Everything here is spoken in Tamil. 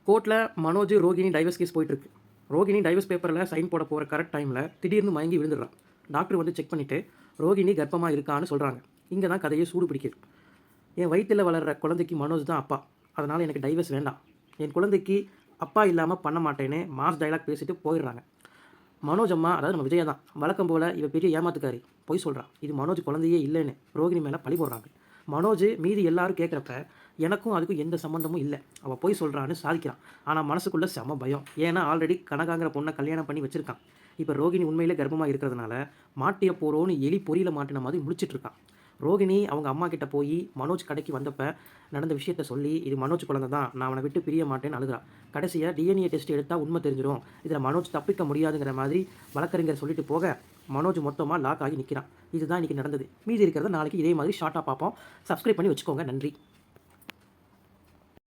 கோர்ட்டில் மனோஜ் ரோகிணி டைவர்ஸ் கேஸ் போயிட்டுருக்கு. ரோகிணி டைவர்ஸ் பேப்பரில் சைன் போட போகிற கரெக்ட் டைமில் திடீர்னு மயங்கி விழுந்துடுறான். டாக்டர் வந்து செக் பண்ணிவிட்டு ரோகிணி கர்ப்பமாக இருக்கான்னு சொல்கிறாங்க. இங்கே தான் கதையை சூடு பிடிக்குது. என் வயிற்றில் வளர்கிற குழந்தைக்கு மனோஜ் தான் அப்பா, அதனால் எனக்கு டைவர்ஸ் வேண்டாம், என் குழந்தைக்கு அப்பா இல்லாமல் பண்ண மாட்டேன்னு மாஸ் டைலாக் பேசிட்டு போயிடுறாங்க. மனோஜ் அம்மா, அதாவது நம்ம விஜயா தான், வழக்கம் போல் இவ பெரிய ஏமாத்துக்காரி, பொய் சொல்கிறான், இது மனோஜ் குழந்தையே இல்லைன்னு ரோகிணி மேலே பழி போடுறாங்க. மனோஜ் மீதி எல்லாரும் கேட்குறப்ப எனக்கும் அதுக்கும் எந்த சம்மந்தமும் இல்லை, அவள் பொய் சொல்கிறான்னு சாதிக்கிறான். ஆனால் மனசுக்குள்ளே செம பயம். ஏன்னா ஆல்ரெடி கனகாங்கிற பொண்ணை கல்யாணம் பண்ணி வச்சுருக்கான். இப்போ ரோகிணி உண்மையிலே கர்ப்பமாக இருக்கிறதுனால மாட்டிய போகிறோன்னு எலி பொறியில் மாட்டின மாதிரி முடிச்சிட்ருக்கான். ரோகிணி அவங்க அம்மா கிட்ட போய் மனோஜ் கடைக்கு வந்தப்போ நடந்த விஷயத்த சொல்லி, இது மனோஜ் குழந்தை தான், நான் அவனை விட்டு பிரிய மாட்டேன்னு அழுகிறான். கடைசியாக டிஎன்ஏ டெஸ்ட் எடுத்தால் உண்மை தெரிஞ்சிடும், இதில் மனோஜ் தப்பிக்க முடியாதுங்கிற மாதிரி வழக்கறிஞர் சொல்லிட்டு போக மனோஜ் மொத்தமாக லாக் ஆகி நிற்கிறான். இதுதான் இன்றைக்கி நடந்தது. மீதி இருக்கிறத நாளைக்கு இதே மாதிரி ஷார்ட்டாக பார்ப்போம். சப்ஸ்கிரைப் பண்ணி வச்சுக்கோங்க. நன்றி.